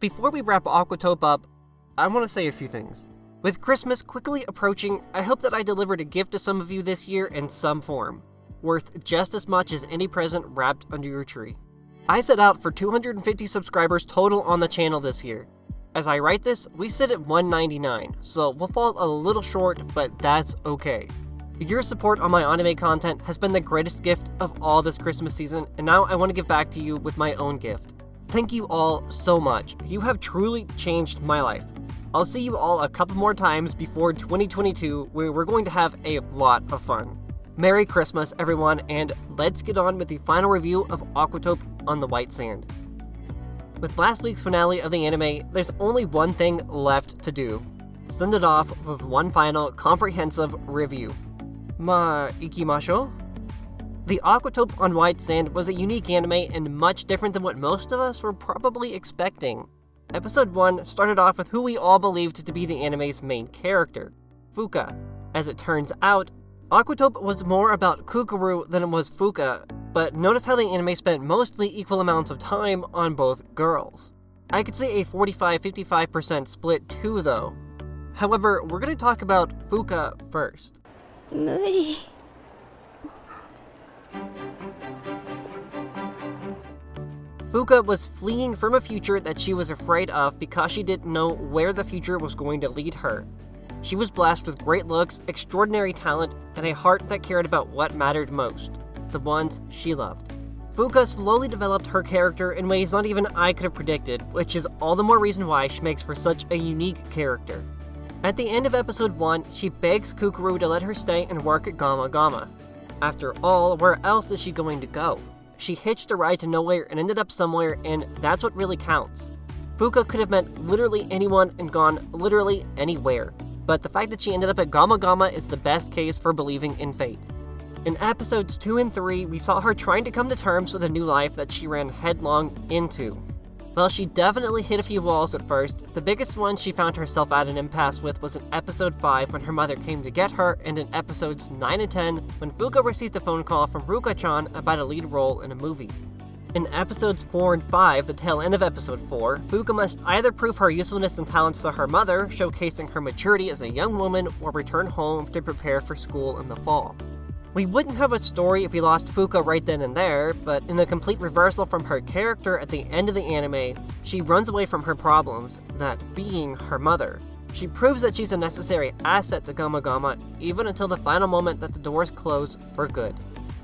Before we wrap Aquatope up, I want to say a few things. With Christmas quickly approaching, I hope that I delivered a gift to some of you this year in some form, worth just as much as any present wrapped under your tree. I set out for 250 subscribers total on the channel this year. As I write this, we sit at 199, so we'll fall a little short, but that's okay. Your support on my anime content has been the greatest gift of all this Christmas season, and now I want to give back to you with my own gift. Thank you all so much. You have truly changed my life. I'll see you all a couple more times before 2022, where we're going to have a lot of fun. Merry Christmas, everyone, and let's get on with the final review of Aquatope on the White Sand. With last week's finale of the anime, there's only one thing left to do. Send it off with one final, comprehensive review. Ikimashou? The Aquatope on White Sand was a unique anime and much different than what most of us were probably expecting. Episode 1 started off with who we all believed to be the anime's main character, Fuka. As it turns out, Aquatope was more about Kukuru than it was Fuka, but notice how the anime spent mostly equal amounts of time on both girls. I could see a 45-55% split too though. However, we're going to talk about Fuka first. 無理 Fuka was fleeing from a future that she was afraid of because she didn't know where the future was going to lead her. She was blessed with great looks, extraordinary talent, and a heart that cared about what mattered most, the ones she loved. Fuka slowly developed her character in ways not even I could have predicted, which is all the more reason why she makes for such a unique character. At the end of episode 1, she begs Kukuru to let her stay and work at Gama Gama. After all, where else is she going to go? She hitched a ride to nowhere and ended up somewhere, and that's what really counts. Fuka could have meant literally anyone and gone literally anywhere, but the fact that she ended up at Gama Gama is the best case for believing in fate. In episodes 2 and 3, we saw her trying to come to terms with a new life that she ran headlong into. While she definitely hit a few walls at first, the biggest one she found herself at an impasse with was in episode 5 when her mother came to get her, and in episodes 9 and 10 when Fuka received a phone call from Ruka-chan about a lead role in a movie. In episodes 4 and 5, the tail end of episode 4, Fuka must either prove her usefulness and talents to her mother, showcasing her maturity as a young woman, or return home to prepare for school in the fall. We wouldn't have a story if we lost Fuka right then and there, but in a complete reversal from her character at the end of the anime, she runs away from her problems, that being her mother. She proves that she's a necessary asset to Gama Gama, even until the final moment that the doors close for good.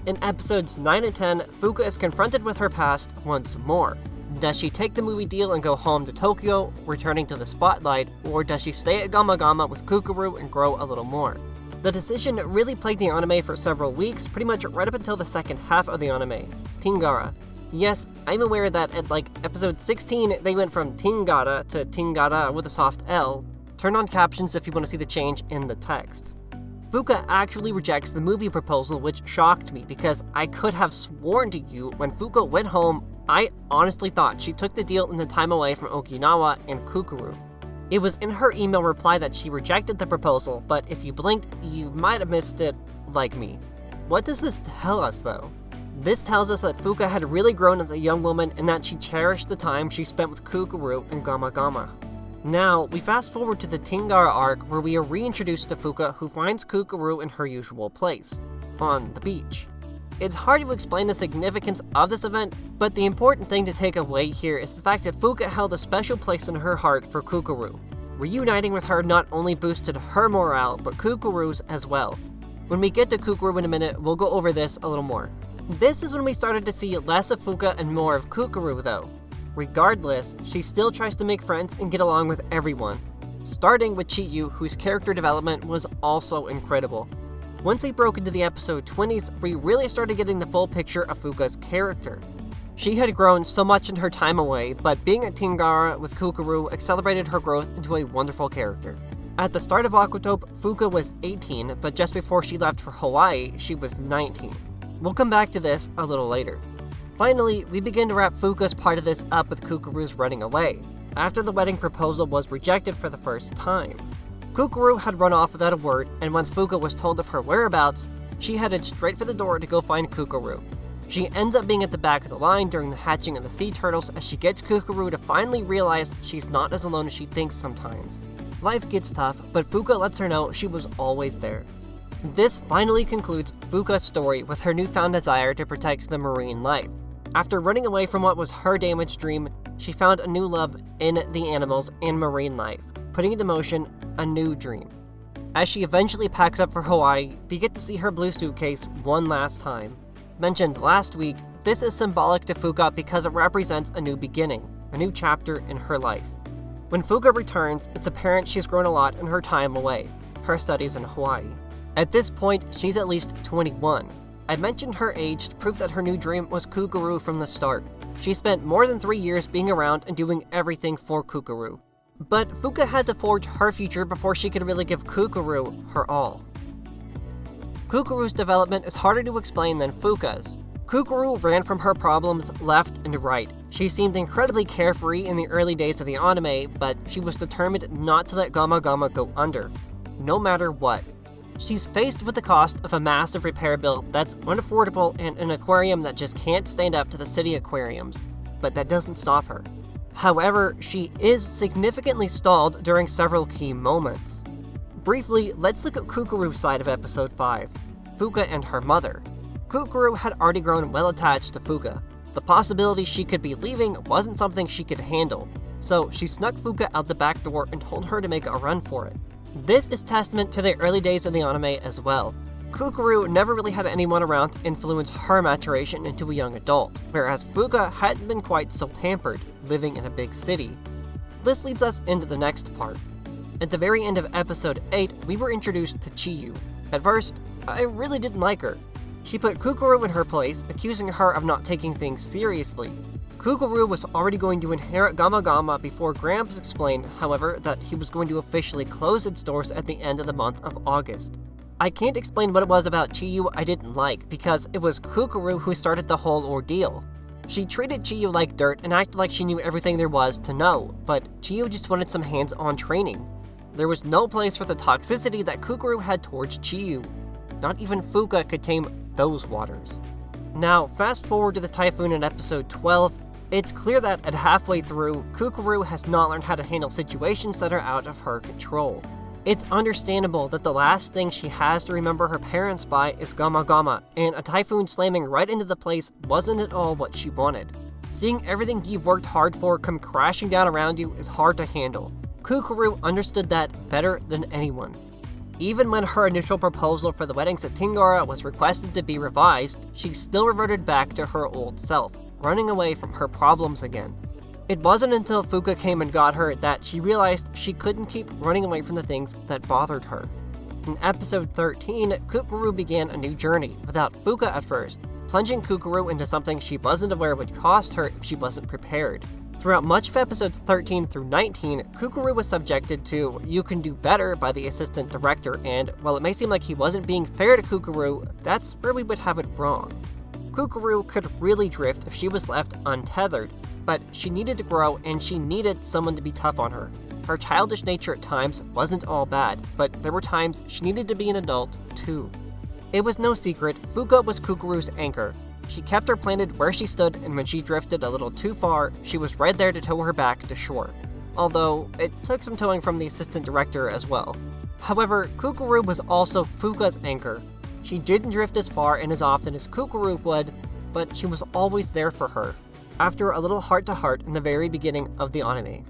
In episodes 9 and 10, Fuka is confronted with her past once more. Does she take the movie deal and go home to Tokyo, returning to the spotlight, or does she stay at Gama Gama with Kukuru and grow a little more? The decision really plagued the anime for several weeks, pretty much right up until the second half of the anime, Tingara. Yes, I'm aware that at episode 16, they went from Tingara to Tingara with a soft L. Turn on captions if you want to see the change in the text. Fuka actually rejects the movie proposal, which shocked me because I could have sworn to you when Fuka went home, I honestly thought she took the deal in the time away from Okinawa and Kukuru. It was in her email reply that she rejected the proposal, but if you blinked, you might have missed it, like me. What does this tell us, though? This tells us that Fuka had really grown as a young woman and that she cherished the time she spent with Kukuru and Gama Gama. Now, we fast forward to the Tingara arc where we are reintroduced to Fuka, who finds Kukuru in her usual place, on the beach. It's hard to explain the significance of this event, but the important thing to take away here is the fact that Fuka held a special place in her heart for Kukuru. Reuniting with her not only boosted her morale, but Kukuru's as well. When we get to Kukuru in a minute, we'll go over this a little more. This is when we started to see less of Fuka and more of Kukuru though. Regardless, she still tries to make friends and get along with everyone, starting with Chiyu, whose character development was also incredible. Once we broke into the episode 20s, we really started getting the full picture of Fuka's character. She had grown so much in her time away, but being at Tingara with Kukuru accelerated her growth into a wonderful character. At the start of Aquatope, Fuka was 18, but just before she left for Hawaii, she was 19. We'll come back to this a little later. Finally, we begin to wrap Fuka's part of this up with Kukuru's running away, after the wedding proposal was rejected for the first time. Kukuru had run off without a word, and once Fuka was told of her whereabouts, she headed straight for the door to go find Kukuru. She ends up being at the back of the line during the hatching of the sea turtles as she gets Kukuru to finally realize she's not as alone as she thinks sometimes. Life gets tough, but Fuka lets her know she was always there. This finally concludes Fuka's story with her newfound desire to protect the marine life. After running away from what was her damaged dream, she found a new love in the animals and marine life, putting into motion a new dream. As she eventually packs up for Hawaii, we get to see her blue suitcase one last time. Mentioned last week, this is symbolic to Fuka because it represents a new beginning, a new chapter in her life. When Fuka returns, it's apparent she's grown a lot in her time away, her studies in Hawaii. At this point, she's at least 21. I mentioned her age to prove that her new dream was Kukuru from the start. She spent more than 3 years being around and doing everything for Kukuru. But Fuka had to forge her future before she could really give Kukuru her all. Kukuru's development is harder to explain than Fuka's. Kukuru ran from her problems left and right. She seemed incredibly carefree in the early days of the anime, but she was determined not to let Gama Gama go under, no matter what. She's faced with the cost of a massive repair bill that's unaffordable and an aquarium that just can't stand up to the city aquariums, but that doesn't stop her. However, she is significantly stalled during several key moments. Briefly, let's look at Kukuru's side of episode 5, Fuka and her mother. Kukuru had already grown well attached to Fuka. The possibility she could be leaving wasn't something she could handle, so she snuck Fuka out the back door and told her to make a run for it. This is testament to the early days of the anime as well. Kukuru never really had anyone around to influence her maturation into a young adult, whereas Fuka hadn't been quite so pampered, living in a big city. This leads us into the next part. At the very end of episode 8, we were introduced to Chiyu. At first, I really didn't like her. She put Kukuru in her place, accusing her of not taking things seriously. Kukuru was already going to inherit Gama Gama before Gramps explained, however, that he was going to officially close its doors at the end of the month of August. I can't explain what it was about Chiyu I didn't like, because it was Kukuru who started the whole ordeal. She treated Chiyu like dirt and acted like she knew everything there was to know, but Chiyu just wanted some hands-on training. There was no place for the toxicity that Kukuru had towards Chiyu. Not even Fuka could tame those waters. Now, fast forward to the typhoon in episode 12, it's clear that at halfway through, Kukuru has not learned how to handle situations that are out of her control. It's understandable that the last thing she has to remember her parents by is Gama Gama, and a typhoon slamming right into the place wasn't at all what she wanted. Seeing everything you've worked hard for come crashing down around you is hard to handle. Kukuru understood that better than anyone. Even when her initial proposal for the weddings at Tingara was requested to be revised, she still reverted back to her old self, running away from her problems again. It wasn't until Fuka came and got her that she realized she couldn't keep running away from the things that bothered her. In episode 13, Kukuru began a new journey, without Fuka at first, plunging Kukuru into something she wasn't aware would cost her if she wasn't prepared. Throughout much of episodes 13 through 19, Kukuru was subjected to "you can do better" by the assistant director, and while it may seem like he wasn't being fair to Kukuru, that's where we would have it wrong. Kukuru could really drift if she was left untethered, but she needed to grow and she needed someone to be tough on her. Her childish nature at times wasn't all bad, but there were times she needed to be an adult too. It was no secret, Fuka was Kukuru's anchor. She kept her planted where she stood, and when she drifted a little too far, she was right there to tow her back to shore. Although, it took some towing from the assistant director as well. However, Kukuru was also Fuka's anchor. She didn't drift as far and as often as Kukuru would, but she was always there for her. After a little heart-to-heart in the very beginning of the anime.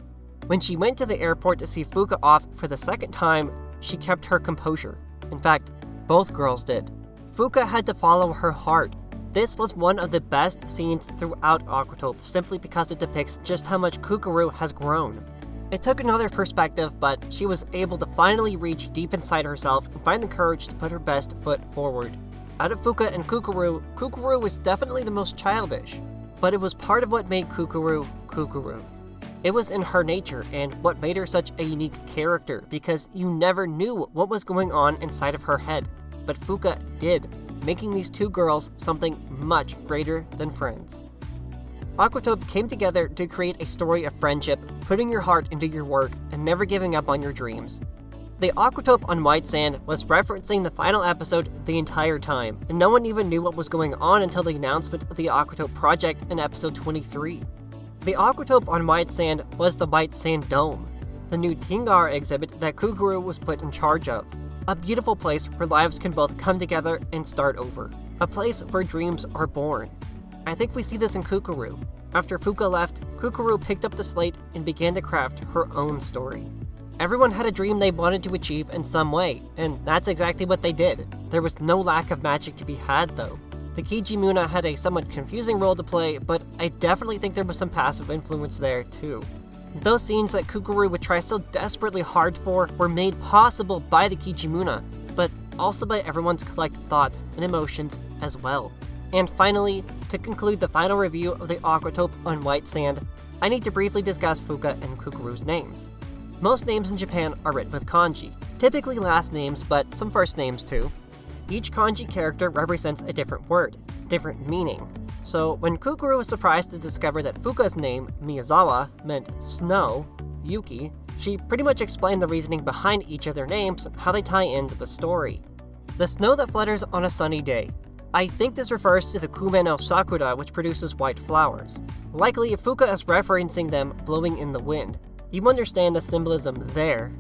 When she went to the airport to see Fuka off for the second time, she kept her composure. In fact, both girls did. Fuka had to follow her heart. This was one of the best scenes throughout Aquatope simply because it depicts just how much Kukuru has grown. It took another perspective, but she was able to finally reach deep inside herself and find the courage to put her best foot forward. Out of Fuka and Kukuru, Kukuru was definitely the most childish, but it was part of what made Kukuru, Kukuru. It was in her nature and what made her such a unique character, because you never knew what was going on inside of her head, but Fuka did, making these two girls something much greater than friends. Aquatope came together to create a story of friendship, putting your heart into your work, and never giving up on your dreams. The Aquatope on White Sand was referencing the final episode the entire time, and no one even knew what was going on until the announcement of the Aquatope project in episode 23. The Aquatope on White Sand was the White Sand Dome, the new Tingar exhibit that Kukuru was put in charge of. A beautiful place where lives can both come together and start over. A place where dreams are born. I think we see this in Kukuru. After Fuka left, Kukuru picked up the slate and began to craft her own story. Everyone had a dream they wanted to achieve in some way, and that's exactly what they did. There was no lack of magic to be had, though. The Kijimuna had a somewhat confusing role to play, but I definitely think there was some passive influence there, too. Those scenes that Kukuru would try so desperately hard for were made possible by the Kijimuna, but also by everyone's collective thoughts and emotions as well. And finally, to conclude the final review of the Aquatope on White Sand, I need to briefly discuss Fuka and Kukuru's names. Most names in Japan are written with kanji, typically last names, but some first names too. Each kanji character represents a different word, different meaning. So when Kukuru was surprised to discover that Fuka's name, Miyazawa, meant snow, Yuki, she pretty much explained the reasoning behind each of their names and how they tie into the story. The snow that flutters on a sunny day. I think this refers to the Kume no Sakura, which produces white flowers. Likely, Fuka is referencing them blowing in the wind. You understand the symbolism there.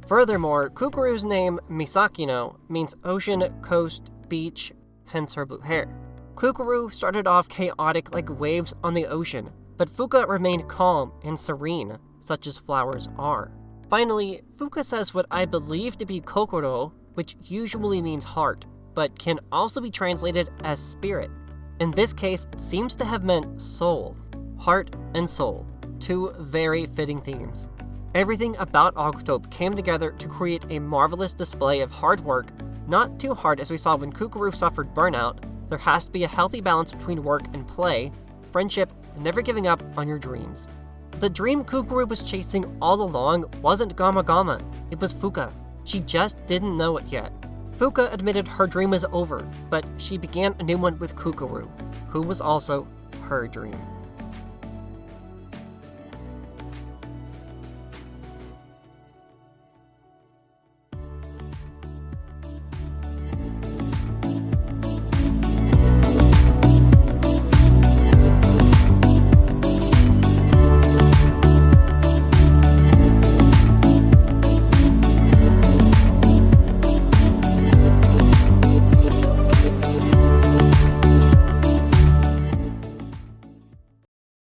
Furthermore, Kukuru's name, Misakino, means ocean, coast, beach, hence her blue hair. Kukuru started off chaotic like waves on the ocean, but Fuka remained calm and serene, such as flowers are. Finally, Fuka says what I believe to be kokoro, which usually means heart, but can also be translated as spirit. In this case, seems to have meant soul. Heart and soul. Two very fitting themes. Everything about Aquatope came together to create a marvelous display of hard work, not too hard as we saw when Kukuru suffered burnout. There has to be a healthy balance between work and play, friendship, and never giving up on your dreams. The dream Kukuru was chasing all along wasn't Gama Gama, it was Fuka. She just didn't know it yet. Fuka admitted her dream was over, but she began a new one with Kukuru, who was also her dream.